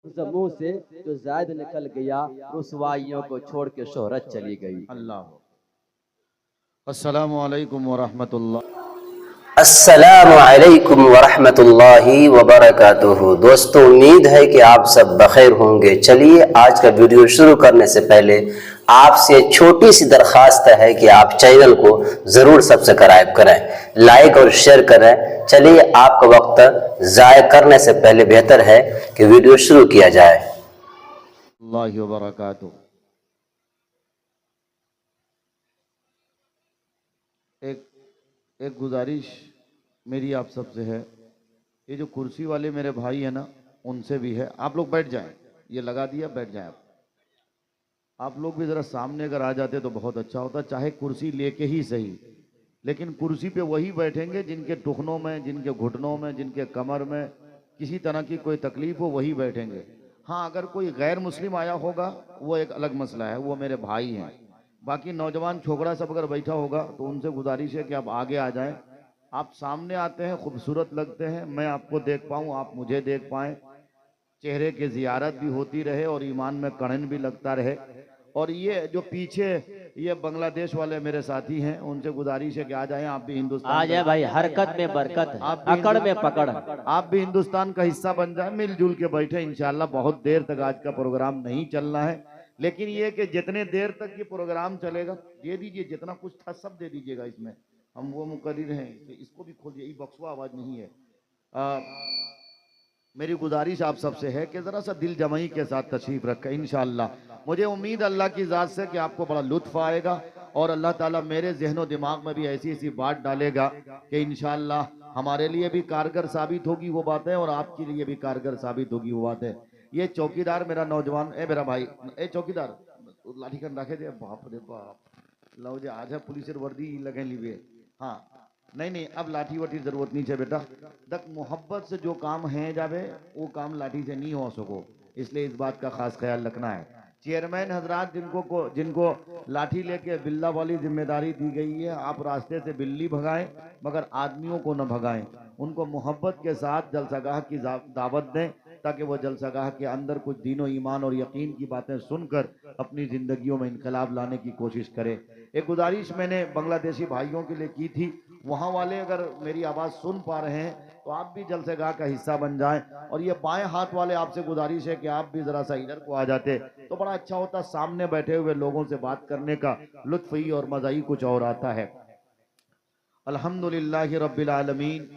उस मुंह से जो जायद निकल गया, रुसवाइयों को छोड़ के शोहरत चली गई। अल्लाह। अस्सलामु अलैकुम वरहमतुल्लाह। अस्सलामु अलैकुम वरहमतुल्लाहि वबरकातुहू। दोस्तों, उम्मीद है कि आप सब बखैर होंगे। चलिए आज का वीडियो शुरू करने से पहले आपसे छोटी सी दरखास्त है कि आप चैनल को ज़रूर सब्सक्राइब करें, लाइक और शेयर करें। चलिए आपका वक्त ज़ाय करने से पहले बेहतर है कि वीडियो शुरू किया जाए। अल्लाह वबरकातुहू। एक एक गुजारिश मेरी आप सबसे है, ये जो कुर्सी वाले मेरे भाई है ना, उनसे भी है, आप लोग बैठ जाएं, ये लगा दिया, बैठ जाएं। आप लोग भी ज़रा सामने अगर आ जाते तो बहुत अच्छा होता, चाहे कुर्सी लेके ही सही, लेकिन कुर्सी पे वही बैठेंगे जिनके टुखनों में, जिनके घुटनों में, जिनके कमर में किसी तरह की कोई तकलीफ हो, वही बैठेंगे। हाँ, अगर कोई गैर मुस्लिम आया होगा वो एक अलग मसला है, वो मेरे भाई हैं। बाकी नौजवान छोकरा सब अगर बैठा होगा तो उनसे गुजारिश है कि आप आगे आ जाएं। आप सामने आते हैं, खूबसूरत लगते हैं, मैं आपको देख पाऊँ, आप मुझे देख पाएँ, चेहरे की जियारत भी होती रहे और ईमान में कड़न भी लगता रहे। और ये जो पीछे ये बांग्लादेश वाले मेरे साथी हैं, उनसे गुजारिश है कि आ जाएं, आप भी हिंदुस्तान आ जाए भाई, हरकत में बरकत है, आप भी अकड़ में पकड़। आप भी हिंदुस्तान का हिस्सा बन जाए, मिलजुल के बैठे इंशाल्लाह। बहुत देर तक आज का प्रोग्राम नहीं चलना है, लेकिन ये कि जितने देर तक ये प्रोग्राम चलेगा दे दीजिए, जितना कुछ था सब दे दीजिएगा। इसमें हम वो मुकर्रिर हैं कि इसको भी खोलिए, ये बक्सवा आवाज नहीं है। मेरी गुजारिश आप सबसे है कि ज़रा सा दिल जमाई के साथ तशरीफ़ रखें इंशाअल्लाह। मुझे उम्मीद अल्लाह की ज़ात से कि आपको बड़ा लुत्फ़ आएगा और अल्लाह ताला मेरे ज़हन दिमाग में भी ऐसी ऐसी बात डालेगा कि इंशाअल्लाह हमारे लिए भी कारगर साबित होगी वो बातें और आपके लिए भी कारगर साबित होगी वो बातें। ये चौकीदार मेरा नौजवान, ए मेरा भाई, ए चौकीदार लाठी खन रखे थे, बाप रे बाप, लो जे आज है पुलिस वर्दी लगे लीजिए। हाँ, नहीं नहीं, अब लाठी वाठी जरूरत नहीं है बेटा, तक मोहब्बत से जो काम है जावे वो काम लाठी से नहीं हो सको, इसलिए इस बात का खास ख्याल रखना है। चेयरमैन हजरात जिनको लाठी लेके बिल्ला वाली जिम्मेदारी दी गई है, आप रास्ते से बिल्ली भगाएं मगर आदमियों को न भगाएं, उनको मोहब्बत के साथ जलसागाह की दावत दें ताकि वो जलसागाह के अंदर कुछ दीनो ईमान और यकीन की बातें सुनकर अपनी जिंदगियों में इनकलाब लाने की कोशिश करें। एक गुजारिश मैंने बांग्लादेशी भाइयों के लिए की थी, वहाँ वाले अगर मेरी आवाज़ सुन पा रहे हैं तो आप भी जलसेगाह का हिस्सा बन जाएं। और ये बाएं हाथ वाले आपसे गुजारिश है कि आप भी ज़रा सा इधर को आ जाते तो बड़ा अच्छा होता, सामने बैठे हुए लोगों से बात करने का लुत्फ़ ही और मज़ा ही कुछ और आता है। अल्हम्दुलिल्लाहि रब्बिल आलमीन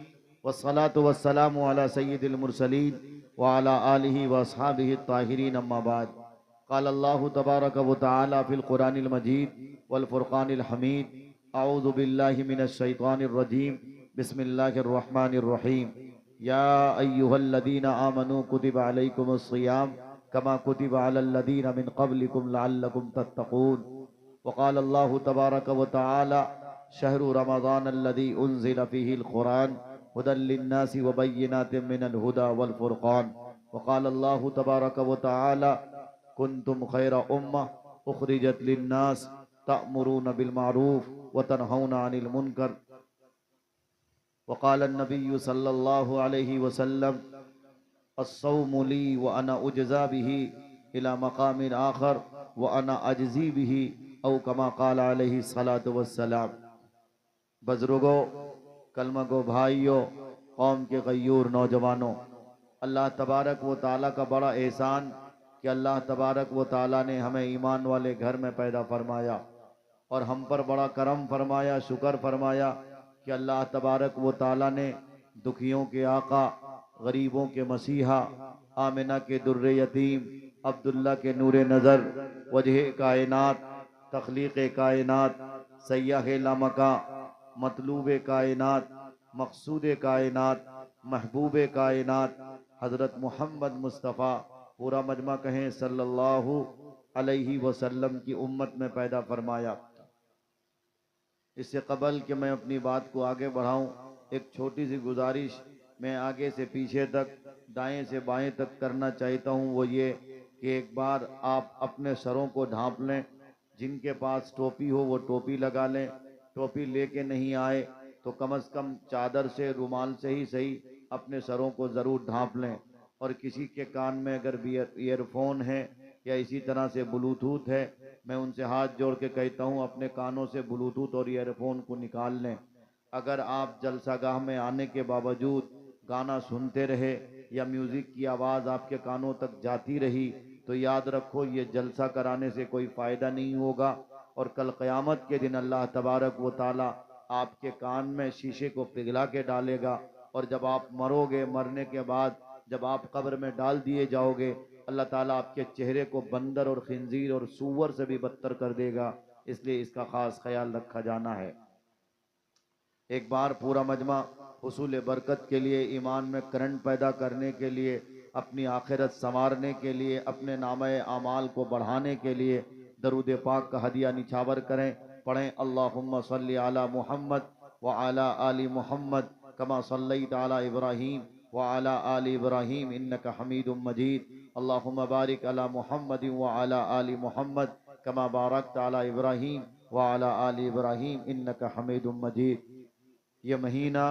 वस्सलातु वस्सलामु अला सय्यिदिल मुरसलीन व अला आलिहि व अस्हाबिहि ताहिरीन, अम्मा बाद। क़ाल अल्लाहु तबारक व तआला फ़िल क़ुरानिल मजीद वल फ़ुरक़ानिल हमीद। अऊज़ु बिल्लाहि मिनश शैतानिर रजीम। बिस्मिल्लाहिर रहमानिर रहीम। या अय्युहल्लज़ीना आमनू कुतिबा अलैकुमुस सियाम कमा कुतिबा अलल लज़ीना मिन क़ब्लिकुम लअल्लकुम तत्तक़ून। वक़ाल अल्लाहु तबारक व तआला शहरु रमज़ान अल्लज़ी उन्ज़िल फ़ीहिल क़ुरआन हुदल लिन्नासि व बय्यिनातिम मिनल हुदा वल फ़ुरक़ान। वक़ाल अल्लाहु तबारक व तआला कुन्तुम खैरा उम्मह उख़रिजत लिन्नास तअमुरूना बिल मारूफ़ व तनहौना अनिल मुनकर। वक़ाल अन्नबिय्यु सल्लल्लाहु अलैहि वसल्लम अस्सौमु ली व अना उज्ज़ा बिही इला मक़ामिन आख़र व अना अज्ज़ी बिही औ कमा क़ाल अलैहि सलातु वस्सलाम। बुज़ुर्गों, कलमा गो भाइयों, कौम के गयूर नौजवानों, अल्लाह तबारक व ताला का बड़ा एहसान कि अल्लाह तबारक व ताला ने हमें ईमान वाले घर में पैदा फरमाया और हम पर बड़ा करम फरमाया, शुक्र फरमाया कि अल्लाह तबारक व ताला ने दुखियों के आका, गरीबों के मसीहा, आमिना के दुर्रे यतीम, अब्दुल्ला के नूरे नज़र, वजह कायनात, तख्लीक़ कायनात, सय्याह लामका, मतलूब कायनात, मकसूद कायनात, महबूब कायनात हज़रत मोहम्मद मुस्तफ़ा, पूरा मजमा कहें सल्लल्लाहु अलैहि वसल्लम की उम्मत में पैदा फरमाया। इससे कबल कि मैं अपनी बात को आगे बढ़ाऊं, एक छोटी सी गुजारिश मैं आगे से पीछे तक, दाएं से बाएं तक करना चाहता हूं। वो ये कि एक बार आप अपने सरों को ढांप लें, जिनके पास टोपी हो वो टोपी लगा लें, टोपी लेके नहीं आए तो कम से कम चादर से, रुमाल से ही सही अपने सरों को ज़रूर ढांप लें। और किसी के कान में अगर ईयरफोन है या इसी तरह से ब्लूटूथ है, मैं उनसे हाथ जोड़ के कहता हूँ अपने कानों से ब्लूटूथ और ईयरफोन को निकाल लें। अगर आप जलसागाह में आने के बावजूद गाना सुनते रहे या म्यूज़िक की आवाज़ आपके कानों तक जाती रही तो याद रखो ये जलसा कराने से कोई फ़ायदा नहीं होगा, और कल क़यामत के दिन अल्लाह तबारक व ताला आपके कान में शीशे को पिघला के डालेगा, और जब आप मरोगे, मरने के बाद जब आप कब्र में डाल दिए जाओगे, अल्लाह ताला आपके चेहरे को बंदर और खिंजीर और सूअर से भी बदतर कर देगा। इसलिए इसका ख़ास ख्याल रखा जाना है। एक बार पूरा मजमा हुसूल बरकत के लिए, ईमान में करंट पैदा करने के लिए, अपनी आखिरत संवारने के लिए, अपने नामे आमाल को बढ़ाने के लिए दरूद पाक का हदिया निछावर करें। पढ़ें अल्लाहुम्मा सल्ली अला मुहम्मद व अला आली मुहम्मद कमा सल्लैता अला इब्राहीम व अला आली इब्राहीम इन्नका हमीदुम मजीद। अल्लाहुम्मा बारिक अला मुहम्मद व अला आली मुहम्मद कमा बारकता अला इब्राहीम व अला आली इब्राहीम इन्नका हमीदुम मजीद। ये महीना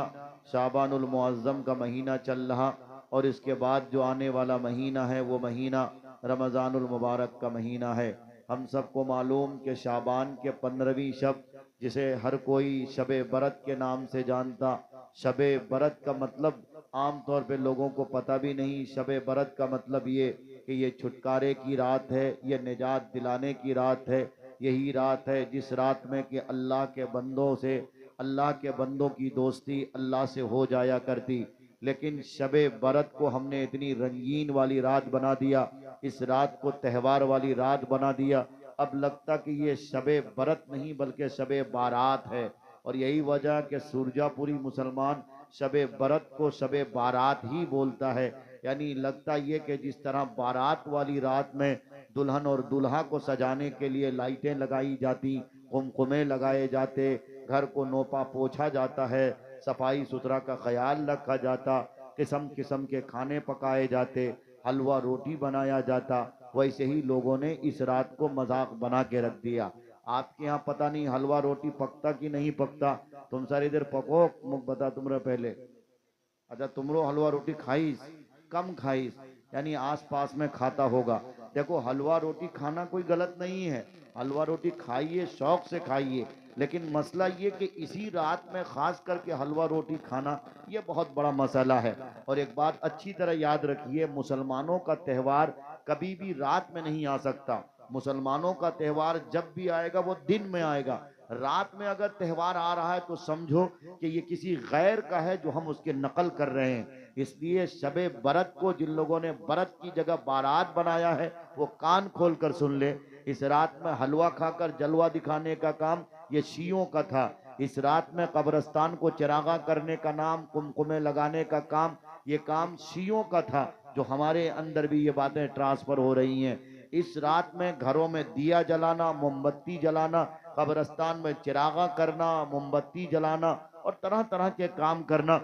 शाबानुल मुअज़्ज़म का महीना चल रहा, और इसके बाद जो आने वाला महीना है वो महीना रमज़ानुल मुबारक का महीना है। हम सबको मालूम कि शाबान के 15वीं शब, जिसे हर कोई शबे बरत के नाम से जानता, शबे बरत का मतलब आम तौर पे लोगों को पता भी नहीं। शबे बरत का मतलब ये कि ये छुटकारे की रात है, ये निजात दिलाने की रात है। यही रात है जिस रात में कि अल्लाह के बंदों से, अल्लाह के बंदों की दोस्ती अल्लाह से हो जाया करती। लेकिन शबे बरत को हमने इतनी रंगीन वाली रात बना दिया, इस रात को त्यौहार वाली रात बना दिया। अब लगता कि ये शबे बरत नहीं बल्कि शबे बारात है, और यही वजह कि सुरजापुरी मुसलमान शबे बरत को शबे बारात ही बोलता है। यानी लगता ये कि जिस तरह बारात वाली रात में दुल्हन और दूल्हा को सजाने के लिए लाइटें लगाई जाती, कुमकुमे लगाए जाते, घर को नोपा पोछा जाता है, सफाई सुथरा का ख्याल रखा जाता, किस्म किस्म के खाने पकाए जाते, हलवा रोटी बनाया जाता, वैसे ही लोगों ने इस रात को मजाक बना के रख दिया। आपके यहाँ पता नहीं हलवा रोटी पकता कि नहीं पकता, तुम सारी देर पको, मुख बता तुमरे पहले। अच्छा तुमरो हलवा रोटी खाईस, कम खाईस, यानी आस पास में खाता होगा। देखो हलवा रोटी खाना कोई गलत नहीं है, हलवा रोटी खाइए, शौक से खाइए, लेकिन मसला ये कि इसी रात में खास करके हलवा रोटी खाना ये बहुत बड़ा मसला है। और एक बात अच्छी तरह याद रखिए, मुसलमानों का त्यौहार कभी भी रात में नहीं आ सकता। मुसलमानों का त्यौहार जब भी आएगा वो दिन में आएगा। रात में अगर त्यौहार आ रहा है तो समझो कि ये किसी गैर का है जो हम उसके नकल कर रहे हैं। इसलिए शबे बरत को जिन लोगों ने बरत की जगह बारात बनाया है वो कान खोल कर सुन ले। इस रात में हलवा खाकर जलवा दिखाने का काम ये शियों का था। इस रात में कब्रिस्तान को चिरागा करने का नाम, कुमकुमे लगाने का काम, ये काम शियों का था, जो हमारे अंदर भी ये बातें ट्रांसफर हो रही हैं। इस रात में घरों में दिया जलाना, मोमबत्ती जलाना, कब्रिस्तान में चिरागा करना, मोमबत्ती जलाना और तरह तरह के काम करना,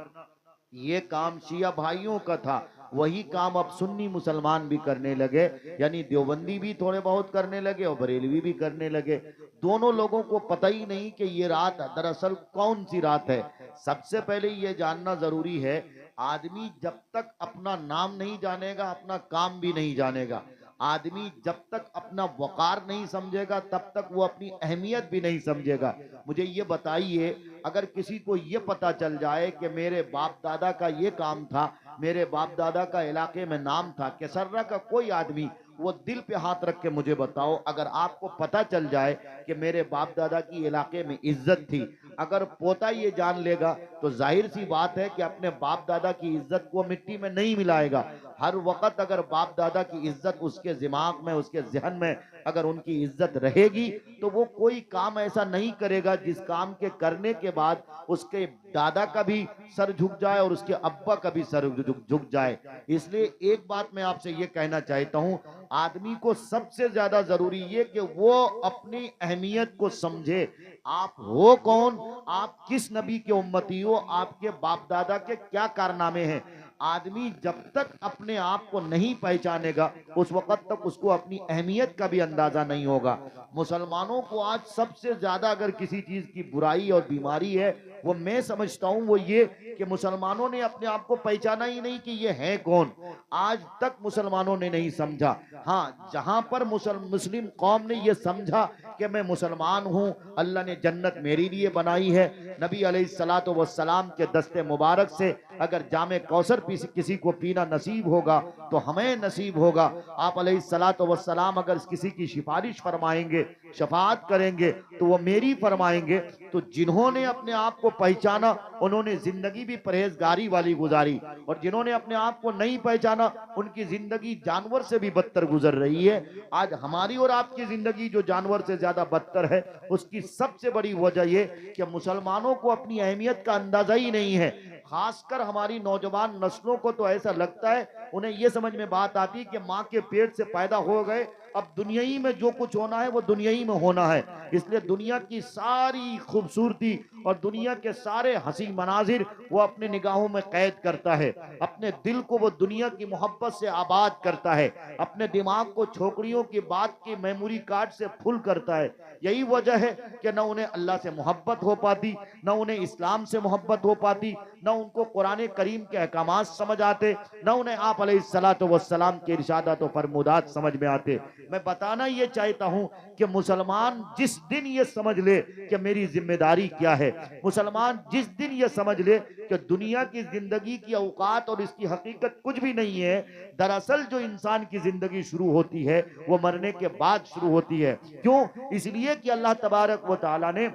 ये काम शिया भाइयों का था। वही काम अब सुन्नी मुसलमान भी करने लगे, यानी देवबंदी भी थोड़े बहुत करने लगे और बरेलवी भी करने लगे। दोनों लोगों को पता ही नहीं कि ये रात दरअसल कौन सी रात है। सबसे पहले ये जानना जरूरी है, आदमी जब तक अपना नाम नहीं जानेगा अपना काम भी नहीं जानेगा। आदमी जब तक अपना वकार नहीं समझेगा तब तक वो अपनी अहमियत भी नहीं समझेगा। मुझे ये बताइए, अगर किसी को ये पता चल जाए कि मेरे बाप दादा का ये काम था, मेरे बाप दादा का इलाके में नाम था, केसर्रा का कोई आदमी, वो दिल पे हाथ रख के मुझे बताओ, अगर आपको पता चल जाए कि मेरे बाप दादा की इलाके में इज्जत थी, अगर पोता ये जान लेगा तो जाहिर सी बात है कि अपने बाप दादा की इज्जत को मिट्टी में नहीं मिलाएगा। हर वक्त अगर बाप दादा की इज्जत उसके दिमाग में, उसके जहन में अगर उनकी इज्जत रहेगी तो वो कोई काम ऐसा नहीं करेगा जिस काम के करने के बाद उसके दादा का भी सर झुक जाए और उसके अब्बा का भी सर झुक जाए। इसलिए एक बात मैं आपसे ये कहना चाहता हूं, आदमी को सबसे ज्यादा जरूरी ये कि वो अपनी अहमियत को समझे। आप हो कौन, आप किस नबी के उम्मती हो, आपके बाप दादा के क्या कारनामे हैं। आदमी जब तक अपने आप को नहीं पहचानेगा उस वक्त तक उसको अपनी अहमियत का भी अंदाजा नहीं होगा। मुसलमानों को आज सबसे ज्यादा अगर किसी चीज की बुराई और बीमारी है वो मैं समझता हूँ वो ये कि मुसलमानों ने अपने आप को पहचाना ही नहीं कि ये है कौन। आज तक मुसलमानों ने नहीं समझा। हाँ, जहां पर मुस्लिम कौम ने ये समझा कि मैं मुसलमान हूँ, अल्लाह ने जन्नत मेरे लिए बनाई है, नबी अलैहिस्सलातु वस्सलाम के दस्ते मुबारक से अगर जामे कौसर किसी को पीना नसीब होगा तो हमें नसीब होगा। आप अलैहिस्सलातु वस्सलाम अगर किसी की सिफारिश फरमाएंगे, शफाअत करेंगे तो वो मेरी फरमाएंगे। तो जिन्होंने अपने आप को पहचाना उन्होंने जिंदगी भी परहेजगारी वाली गुजारी, और जिन्होंने अपने आप को नहीं पहचाना उनकी जिंदगी जानवर से भी बदतर गुजर रही है। आज हमारी और आपकी जिंदगी जो जानवर से ज्यादा बदतर है, उसकी सबसे बड़ी वजह ये कि मुसलमानों को अपनी अहमियत का अंदाजा ही नहीं है। खासकर हमारी नौजवान नस्लों को तो ऐसा लगता है, उन्हें यह समझ में बात आती है कि माँ के पेट से पैदा हो गए, अब दुनिया ही में जो कुछ होना है वो दुनिया ही में होना है। इसलिए दुनिया की सारी खूबसूरती और दुनिया के सारे हंसी मनाजिर वो अपने निगाहों में कैद करता है, अपने दिल को वो दुनिया की मोहब्बत से आबाद करता है, अपने दिमाग को छोकरियों की बात की मेमोरी कार्ड से फुल करता है। यही वजह है कि न उन्हें अल्लाह से मोहब्बत हो पाती, न उन्हें इस्लाम से मोहब्बत हो पाती, न उनको कुरान करीम के अहकामात समझ आते, न उन्हें आप अलैहिस्सलातु वस्सलाम के इरशादात और फरमुदात समझ में आते। मैं बताना ये चाहता हूं कि मुसलमान जिस दिन ये समझ ले कि मेरी जिम्मेदारी क्या है, मुसलमान जिस दिन ये समझ ले कि दुनिया की जिंदगी की औकात और इसकी हकीकत कुछ भी नहीं है, दरअसल जो इंसान की जिंदगी शुरू होती है वो मरने के बाद शुरू होती है। क्यों? इसलिए कि अल्लाह तबारक व तआला ने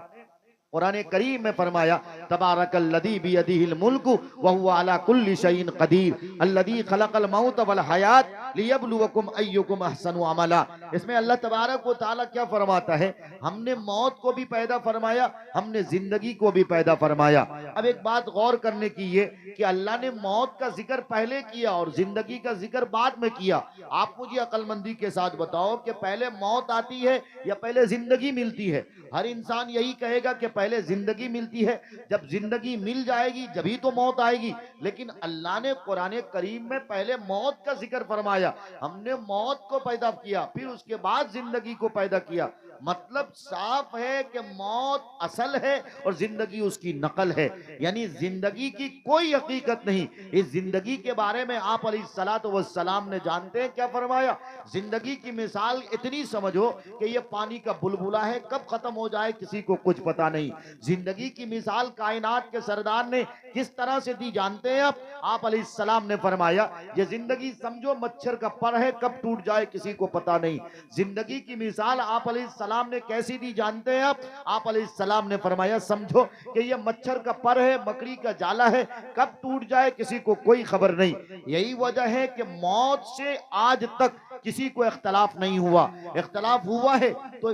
कुरान करीम में फरमाया, तबारकल्लज़ी बियदिहिल मुल्कु व हुवा अला कुल्लि शैइन क़दीर अल्लज़ी खलक़ल मौत वल हयात लियब्लुवकुम अय्युकुम अहसनु अमला। इसमें अल्लाह तबारक व तआला क्या फरमाता है, हमने मौत को भी पैदा फरमाया, हमने जिंदगी को भी पैदा फरमाया। अब एक बात गौर करने की ये कि अल्लाह ने मौत का जिक्र पहले किया और जिंदगी का जिक्र बाद में किया। आप मुझे अक्लमंदी के साथ बताओ कि पहले मौत आती है या पहले जिंदगी मिलती है? हर इंसान यही कहेगा कि पहले जिंदगी मिलती है, जब जिंदगी मिल जाएगी जभी तो मौत आएगी। लेकिन अल्लाह ने कुरान करीम में पहले मौत का जिक्र फरमाया, हमने मौत को पैदा किया फिर उसके बाद जिंदगी को पैदा किया। मतलब साफ है कि मौत असल है और जिंदगी उसकी नकल है, यानी जिंदगी की कोई हकीकत नहीं। इस जिंदगी के बारे में आप अलैहिस्सलातु वस्सलाम ने जानते हैं क्या फरमाया? जिंदगी की मिसाल इतनी समझो कि ये पानी का बुलबुला है, कब खत्म हो जाए किसी को कुछ पता नहीं। जिंदगी की मिसाल कायनात के सरदार ने किस तरह से दी जानते हैं आप अलैहिस्सलाम ने फरमाया, ये जिंदगी समझो मच्छर का पर है, कब टूट जाए किसी को पता नहीं। जिंदगी की मिसाल आप अलैहिस्सलाम ने कैसी दी जानते हैं आप अलैहिस्सलाम ने फरमाया, समझो कि ये मच्छर का पर है, मकड़ी का जाला है, कब टूट जाए किसी को कोई खबर नहीं। यही वजह है कि मौत से आज तक किसी को इख्तलाफ नहीं हुआ। इख्तलाफ हुआ है तो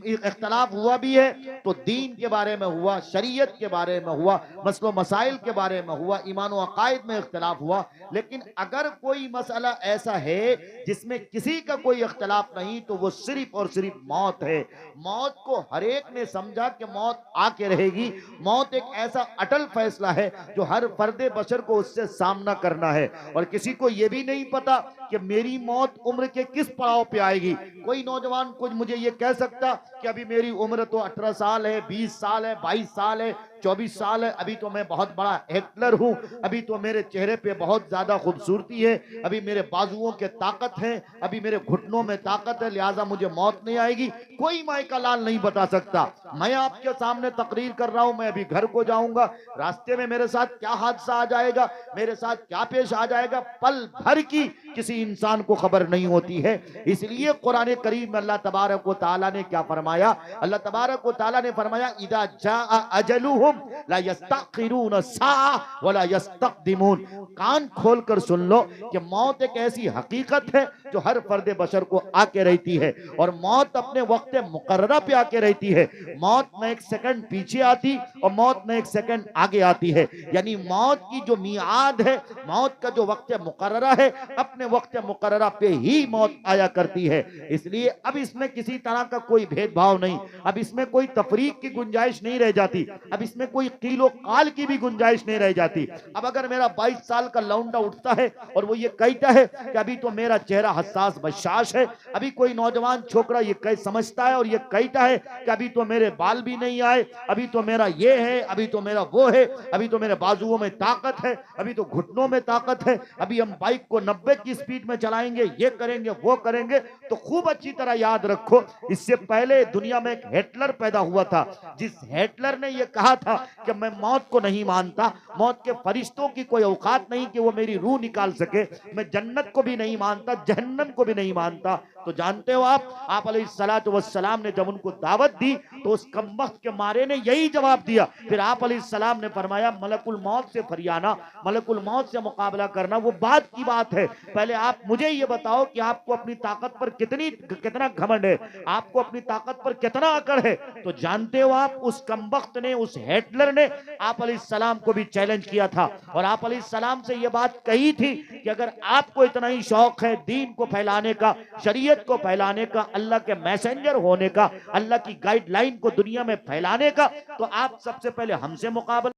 इख्तलाफ हुआ भी है तो दीन के बारे में हुआ, शरीयत के बारे में हुआ, मसलो मसाइल के बारे में हुआ, ईमान व अकायद में इख्तलाफ हुआ। लेकिन अगर कोई मसला ऐसा है जिसमें किसी का कोई इख्तलाफ नहीं तो वो सिर्फ और सिर्फ मौत है। मौत को हर एक ने समझा कि मौत आके रहेगी। मौत एक ऐसा अटल फैसला है जो हर फर्दे बशर को उससे सामना करना है, और किसी को यह भी नहीं पता कि मेरी मौत उम्र के किस पड़ाव पे आएगी। कोई नौजवान कुछ मुझे ये कह सकता कि अभी मेरी उम्र तो 18 साल है, 20 साल है, 22 साल है, 24 साल है, अभी तो मैं बहुत बड़ा एक्टर हूं, अभी तो मेरे चेहरे पे बहुत ज्यादा खूबसूरती है, अभी मेरे बाजुओं के ताकत है, अभी मेरे घुटनों में ताकत है, लिहाजा मुझे मौत नहीं आएगी। कोई माई का लाल नहीं बता सकता। मैं आपके सामने तकरीर कर रहा हूं, मैं अभी घर को जाऊंगा, रास्ते में मेरे साथ क्या हादसा आ जाएगा, मेरे साथ क्या पेश आ जाएगा, पल भर की किसी इंसान को खबर नहीं होती है। इसलिए कुरान करीम में अल्लाह तबारक व तआला ने क्या फरमाया? अल्लाह तबारक व तआला ने फरमाया, इदा जाअ अजलुहुम ला यस्तखिरून साआ वला यस्तक़दिमून। कान खोलकर सुन लो कि मौत एक ऐसी हकीकत है जो हर फर्द बशर को आके रहती है, और मौत अपने वक्त मुकर्ररा पे आके रहती है। मौत न एक सेकंड पीछे आती और मौत न एक सेकंड आगे आती है। यानी मौत की जो मियाद है, मौत का जो वक्त मुकर्ररा है, अपने वक्त मुकर्ररा पे ही मौत आया करती है। इसलिए अब इसमें किसी तरह का कोई भेदभाव नहीं, अब इसमें कोई तफरीक की गुंजाइश नहीं रह जाती, अब इसमें इसमें कोई कीलो काल की भी गुंजाइश नहीं रह जाती। अब अगर मेरा 22 साल का लौंडा उठता है और वो ये कहता है कि अभी तो मेरा चेहरा हसास बशाश है, अभी कोई नौजवान छोकरा ये कह समझता है और ये कहता है कि अभी तो मेरे बाल भी नहीं आए, अभी तो मेरा ये है, अभी तो मेरा वो है, अभी तो मेरे बाजुओं में ताकत है, अभी तो घुटनों में ताकत है, अभी हम बाइक को 90 की स्पीड में चलाएंगे, ये करेंगे वो करेंगे, तो खूब अच्छी तरह याद रखो, इससे पहले दुनिया में एक हिटलर पैदा हुआ था। जिस हिटलर ने ये कहा था कि मैं मौत को नहीं मानता, मौत के फरिश्तों की कोई औकात नहीं कि वो मेरी रूह निकाल सके, मैं जन्नत को भी नहीं मानता, जहन्नम को भी नहीं मानता। तो जानते हो आप अलैहिस्सलातु वस्सलाम ने जब उनको दावत दी तो उस कमबख्त के मारे ने यही जवाब दिया। फिर आप अलैहिस्सलाम ने फरमाया मलकुल मौत से फरियाना, मलकुल मौत से मुकाबला करना वो बात की बात है, पहले आप मुझे ये बताओ कि आपको अपनी ताकत पर कितना घमंड है, आपको अपनी ताकत पर कितना अकड़ है। तो जानते हो आप उस कमबख्त ने, उस हिटलर ने आप अलैहिस्सलाम को भी चैलेंज किया था और आप अलैहिस्सलाम से ये बात कही थी कि अगर आपको इतना ही शौक है दीन को फैलाने का, शरीयत को फैलाने का, अल्लाह के मैसेंजर होने का, अल्लाह की गाइडलाइन को दुनिया में फैलाने का, तो आप सबसे पहले हमसे मुकाबला